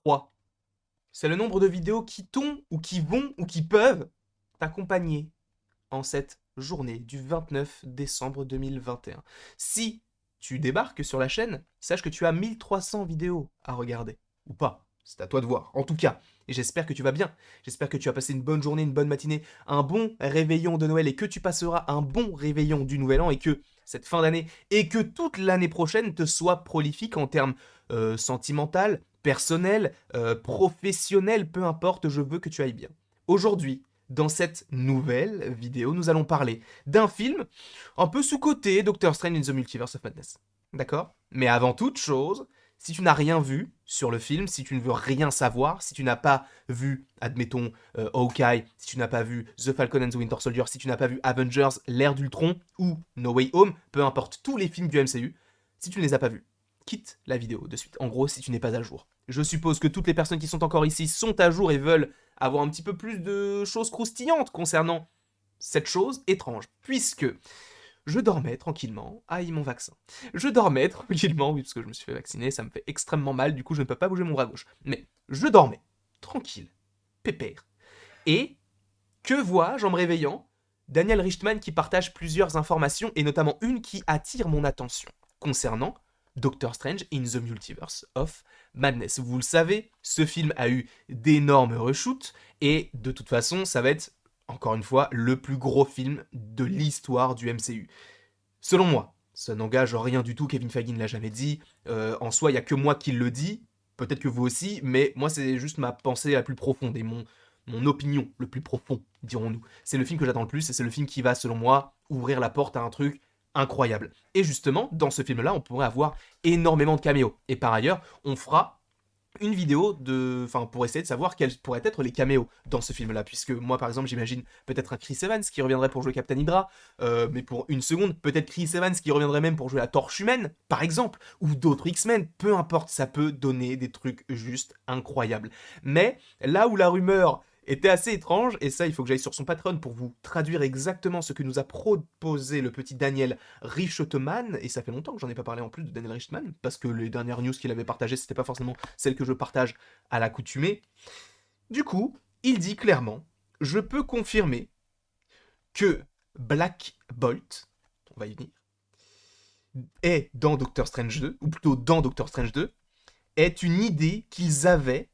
3. C'est le nombre de vidéos qui t'ont ou qui vont ou qui peuvent t'accompagner en cette journée du 29 décembre 2021. Si tu débarques sur la chaîne, sache que tu as 1300 vidéos à regarder. Ou pas, c'est à toi de voir. En tout cas, et j'espère que tu vas bien. J'espère que tu as passé une bonne journée, une bonne matinée, un bon réveillon de Noël et que tu passeras un bon réveillon du Nouvel An et que cette fin d'année et que toute l'année prochaine te soit prolifique en termes sentimental, personnel, professionnel, peu importe, je veux que tu ailles bien. Aujourd'hui, dans cette nouvelle vidéo, nous allons parler d'un film un peu sous-coté, Doctor Strange in the Multiverse of Madness. D'accord? Mais avant toute chose, si tu n'as rien vu sur le film, si tu ne veux rien savoir, si tu n'as pas vu, admettons, Hawkeye, si tu n'as pas vu The Falcon and the Winter Soldier, si tu n'as pas vu Avengers, l'ère d'Ultron ou No Way Home, peu importe tous les films du MCU, si tu ne les as pas vus, quitte la vidéo de suite. En gros, si tu n'es pas à jour. Je suppose que toutes les personnes qui sont encore ici sont à jour et veulent avoir un petit peu plus de choses croustillantes concernant cette chose étrange, puisque je dormais tranquillement, aïe mon vaccin, je dormais tranquillement, oui parce que je me suis fait vacciner, ça me fait extrêmement mal, du coup je ne peux pas bouger mon bras gauche, mais je dormais, tranquille, pépère, et que vois-je en me réveillant? Daniel Richtman qui partage plusieurs informations, et notamment une qui attire mon attention, concernant Doctor Strange in the Multiverse of Madness. Vous le savez, ce film a eu d'énormes reshoots, et de toute façon, ça va être, encore une fois, le plus gros film de l'histoire du MCU. Selon moi, ça n'engage rien du tout, Kevin Feige ne l'a jamais dit, en soi, il n'y a que moi qui le dis, peut-être que vous aussi, mais moi c'est juste ma pensée la plus profonde et mon opinion le plus profond, dirons-nous. C'est le film que j'attends le plus et c'est le film qui va, selon moi, ouvrir la porte à un truc incroyable. Et justement, dans ce film-là, on pourrait avoir énormément de caméos. Et par ailleurs, on fera une vidéo pour essayer de savoir quels pourraient être les caméos dans ce film-là, puisque moi, par exemple, j'imagine peut-être un Chris Evans qui reviendrait pour jouer Captain Hydra, mais pour une seconde, peut-être Chris Evans qui reviendrait même pour jouer la Torche Humaine, par exemple, ou d'autres X-Men, peu importe, ça peut donner des trucs juste incroyables. Mais là où la rumeur était assez étrange, et ça il faut que j'aille sur son Patreon pour vous traduire exactement ce que nous a proposé le petit Daniel Richtman, et ça fait longtemps que j'en ai pas parlé en plus de Daniel Richtman, parce que les dernières news qu'il avait partagées, c'était pas forcément celles que je partage à l'accoutumée. Du coup, il dit clairement, je peux confirmer que Black Bolt, on va y venir, est dans Doctor Strange 2, ou plutôt dans Doctor Strange 2, est une idée qu'ils avaient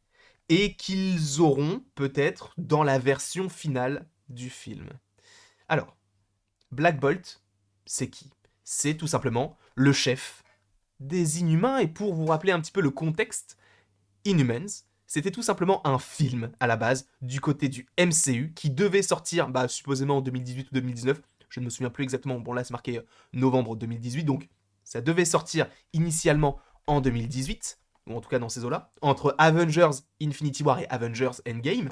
et qu'ils auront peut-être dans la version finale du film. Alors, Black Bolt, c'est qui? C'est tout simplement le chef des Inhumains, et pour vous rappeler un petit peu le contexte, Inhumans, c'était tout simplement un film à la base du côté du MCU qui devait sortir supposément en 2018 ou 2019, je ne me souviens plus exactement, bon là c'est marqué novembre 2018, donc ça devait sortir initialement en 2018, ou en tout cas dans ces eaux-là, entre Avengers Infinity War et Avengers Endgame,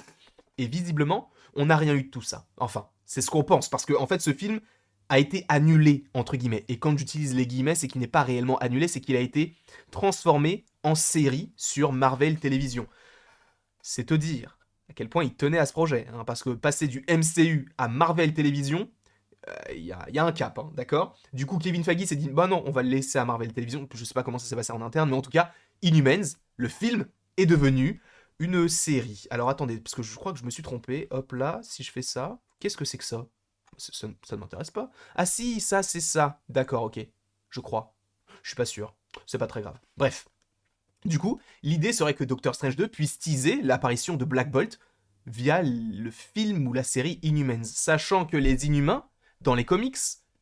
et visiblement on n'a rien eu de tout ça. Enfin, c'est ce qu'on pense, parce que en fait ce film a été annulé, entre guillemets. Et quand j'utilise les guillemets, c'est qu'il n'est pas réellement annulé, c'est qu'il a été transformé en série sur Marvel Télévision. C'est te dire à quel point il tenait à ce projet, hein, parce que passer du MCU à Marvel Télévision, y a un cap, hein, d'accord? Du coup, Kevin Feige s'est dit, bah non, on va le laisser à Marvel Télévision, je sais pas comment ça s'est passé en interne, mais en tout cas, Inhumans, le film, est devenu une série. Alors attendez, parce que je crois que je me suis trompé, hop là, si je fais ça, qu'est-ce que c'est que ça? Ça ne m'intéresse pas. Ah si, ça c'est ça. D'accord, ok. Je crois. Je suis pas sûr. C'est pas très grave. Bref. Du coup, l'idée serait que Doctor Strange 2 puisse teaser l'apparition de Black Bolt via le film ou la série Inhumans, sachant que les Inhumains, dans les comics,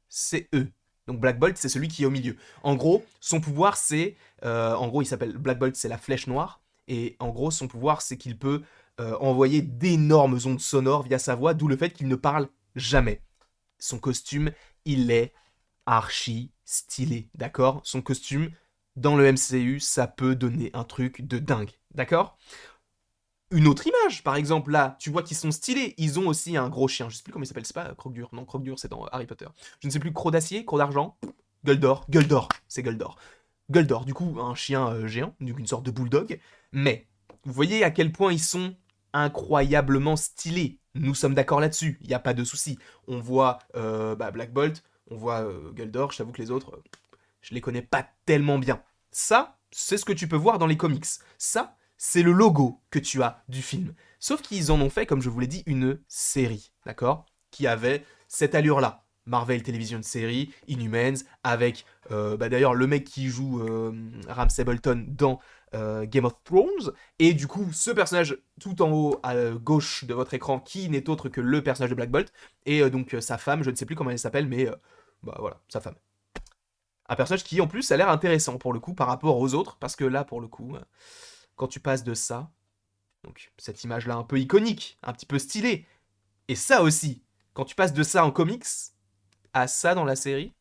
c'est eux. Donc Black Bolt, c'est celui qui est au milieu. En gros, son pouvoir, c'est... en gros, il s'appelle Black Bolt, c'est la flèche noire. Et en gros, son pouvoir, c'est qu'il peut envoyer d'énormes ondes sonores via sa voix, d'où le fait qu'il ne parle jamais. Son costume, il est archi stylé, d'accord? Son costume, dans le MCU, ça peut donner un truc de dingue, d'accord? Une autre image, par exemple, là, tu vois qu'ils sont stylés. Ils ont aussi un gros chien. Je sais plus comment il s'appelle. C'est pas Croque-Dur. Non, Croque-Dur, c'est dans Harry Potter. Je ne sais plus. Croc d'acier, Croc d'argent. Gueule d'or. Gueule d'or. C'est Gueule d'or. Gueule d'or, du coup, un chien géant. Donc une sorte de bulldog. Mais, vous voyez à quel point ils sont incroyablement stylés. Nous sommes d'accord là-dessus. Il n'y a pas de souci. On voit Black Bolt. On voit Gueule d'or. Je t'avoue que les autres, je les connais pas tellement bien. Ça, c'est ce que tu peux voir dans les comics. Ça, c'est le logo que tu as du film. Sauf qu'ils en ont fait, comme je vous l'ai dit, une série, d'accord? Qui avait cette allure-là. Marvel Television Series, Inhumans, avec d'ailleurs le mec qui joue Ramsay Bolton dans Game of Thrones, et du coup ce personnage tout en haut à gauche de votre écran qui n'est autre que le personnage de Black Bolt, et donc sa femme, je ne sais plus comment elle s'appelle, mais bah voilà, sa femme. Un personnage qui en plus a l'air intéressant pour le coup par rapport aux autres, parce que là pour le coup, quand tu passes de ça, donc cette image là un peu iconique, un petit peu stylée, et ça aussi, quand tu passes de ça en comics à ça dans la série,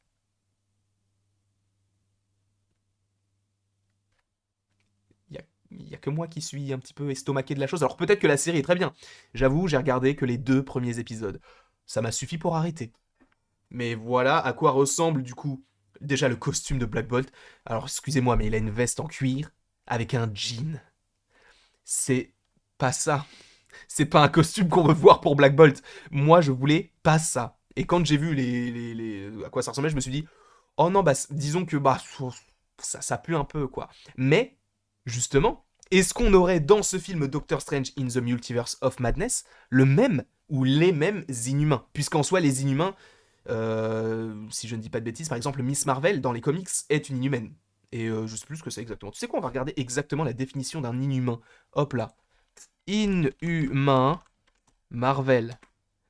il y a que moi qui suis un petit peu estomaqué de la chose. Alors peut-être que la série est très bien. J'avoue, j'ai regardé que les 2 premiers épisodes. Ça m'a suffi pour arrêter. Mais voilà à quoi ressemble du coup déjà le costume de Black Bolt. Alors excusez-moi, mais il a une veste en cuir avec un jean. C'est pas ça. C'est pas un costume qu'on veut voir pour Black Bolt. Moi, je voulais pas ça. Et quand j'ai vu à quoi ça ressemblait, je me suis dit, oh non, bah disons que bah ça pue un peu quoi. Mais justement, est-ce qu'on aurait dans ce film Doctor Strange in the Multiverse of Madness le même ou les mêmes inhumains? Puisqu'en soi, les inhumains, si je ne dis pas de bêtises, par exemple, Miss Marvel dans les comics est une inhumaine. Et je sais plus ce que c'est exactement. Tu sais quoi, on va regarder exactement la définition d'un inhumain. Hop là. Inhumain Marvel.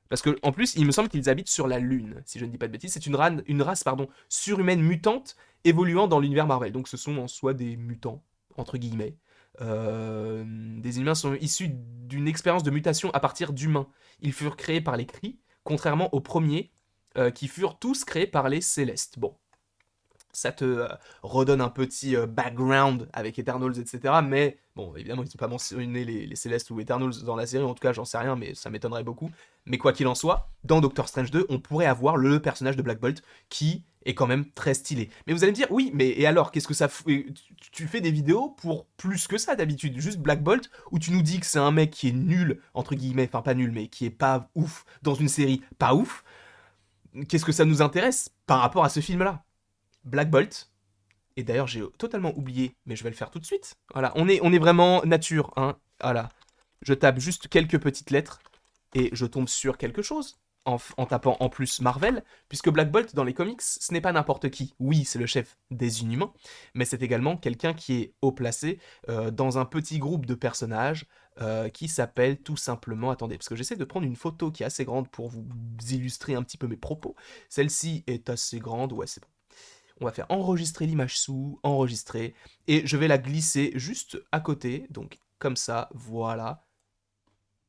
Parce que en plus, il me semble qu'ils habitent sur la Lune, si je ne dis pas de bêtises. C'est une race surhumaine mutante évoluant dans l'univers Marvel. Donc ce sont en soi des mutants, entre guillemets. Des humains sont issus d'une expérience de mutation à partir d'humains. Ils furent créés par les Kree, contrairement aux premiers, qui furent tous créés par les Célestes. Bon, ça te redonne un petit background avec Eternals, etc. Mais bon, évidemment, ils n'ont pas mentionné les Célestes ou Eternals dans la série, en tout cas, j'en sais rien, mais ça m'étonnerait beaucoup. Mais quoi qu'il en soit, dans Doctor Strange 2, on pourrait avoir le personnage de Black Bolt qui est quand même très stylé. Mais vous allez me dire, oui, mais et alors, qu'est-ce que ça tu fais des vidéos pour plus que ça d'habitude, juste Black Bolt, où tu nous dis que c'est un mec qui est nul, entre guillemets, enfin pas nul, mais qui est pas ouf dans une série pas ouf. Qu'est-ce que ça nous intéresse par rapport à ce film-là? Black Bolt. Et d'ailleurs, j'ai totalement oublié, mais je vais le faire tout de suite. Voilà, on est vraiment nature, hein. Voilà. Je tape juste quelques petites lettres et je tombe sur quelque chose. En tapant en plus Marvel, puisque Black Bolt dans les comics, ce n'est pas n'importe qui. Oui, c'est le chef des Inhumains, mais c'est également quelqu'un qui est haut placé dans un petit groupe de personnages qui s'appelle tout simplement... Attendez, parce que j'essaie de prendre une photo qui est assez grande pour vous illustrer un petit peu mes propos. Celle-ci est assez grande, ouais, c'est bon. On va faire enregistrer l'image sous, enregistrer, et je vais la glisser juste à côté, donc comme ça, voilà.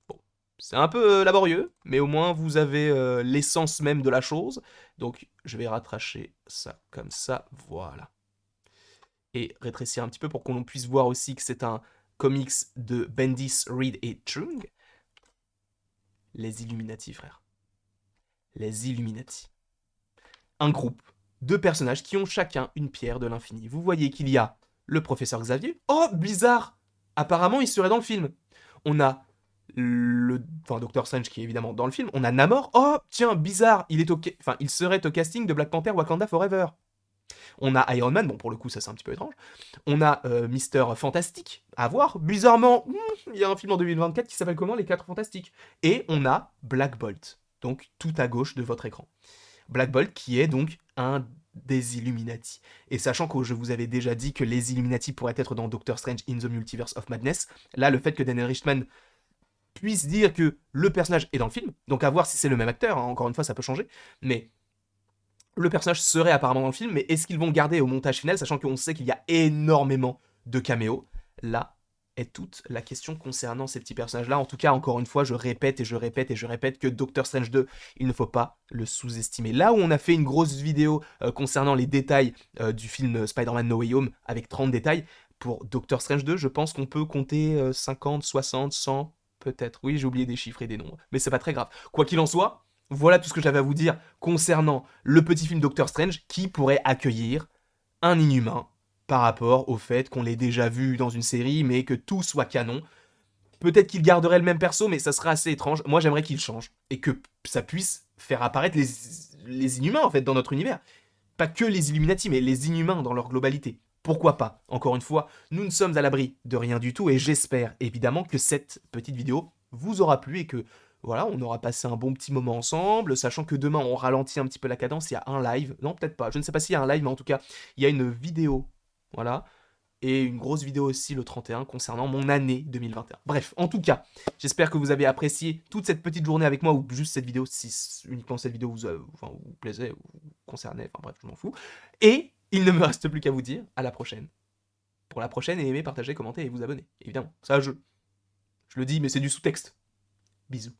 Bon, c'est un peu laborieux, mais au moins vous avez l'essence même de la chose, donc je vais rattacher ça comme ça, voilà. Et rétrécir un petit peu pour qu'on puisse voir aussi que c'est un comics de Bendis, Reed et Chung. Les Illuminati, frère. Les Illuminati. Un groupe de personnages qui ont chacun une pierre de l'infini. Vous voyez qu'il y a le professeur Xavier. Oh, bizarre! Apparemment, il serait dans le film. On a Doctor Strange qui est évidemment dans le film. On a Namor. Oh, tiens, bizarre, il serait au casting de Black Panther Wakanda Forever. On a Iron Man, bon pour le coup ça c'est un petit peu étrange. On a Mister Fantastique, à voir. Bizarrement, il y a un film en 2024 qui s'appelle comment? Les 4 Fantastiques. Et on a Black Bolt, donc tout à gauche de votre écran. Black Bolt qui est donc un des Illuminati. Et sachant que je vous avais déjà dit que les Illuminati pourraient être dans Doctor Strange in the Multiverse of Madness, là le fait que Daniel Richtman puisse dire que le personnage est dans le film, donc à voir si c'est le même acteur, hein, encore une fois ça peut changer, mais le personnage serait apparemment dans le film, mais est-ce qu'ils vont le garder au montage final, sachant qu'on sait qu'il y a énormément de caméos? Là est toute la question concernant ces petits personnages-là. En tout cas, encore une fois, je répète et je répète et je répète que Doctor Strange 2, il ne faut pas le sous-estimer. Là où on a fait une grosse vidéo concernant les détails du film Spider-Man No Way Home, avec 30 détails, pour Doctor Strange 2, je pense qu'on peut compter 50, 60, 100, peut-être. Oui, j'ai oublié des chiffres et des nombres, mais c'est pas très grave. Quoi qu'il en soit, voilà tout ce que j'avais à vous dire concernant le petit film Doctor Strange qui pourrait accueillir un inhumain par rapport au fait qu'on l'ait déjà vu dans une série, mais que tout soit canon. Peut-être qu'il garderait le même perso, mais ça serait assez étrange. Moi, j'aimerais qu'il change, et que ça puisse faire apparaître les Inhumains, en fait, dans notre univers. Pas que les Illuminati, mais les Inhumains dans leur globalité. pourquoi pas? Encore une fois, nous ne sommes à l'abri de rien du tout et j'espère évidemment que cette petite vidéo vous aura plu et que voilà, on aura passé un bon petit moment ensemble, sachant que demain on ralentit un petit peu la cadence, il y a un live, non peut-être pas, je ne sais pas s'il y a un live, mais en tout cas, il y a une vidéo, voilà, et une grosse vidéo aussi le 31 concernant mon année 2021. Bref, en tout cas, j'espère que vous avez apprécié toute cette petite journée avec moi, ou juste cette vidéo, si uniquement cette vidéo vous plaisait, ou vous concernait, enfin bref, je m'en fous. Et il ne me reste plus qu'à vous dire à la prochaine. Pour la prochaine, et aimez, partagez, commentez et vous abonnez, évidemment. Ça, je le dis, mais c'est du sous-texte. Bisous.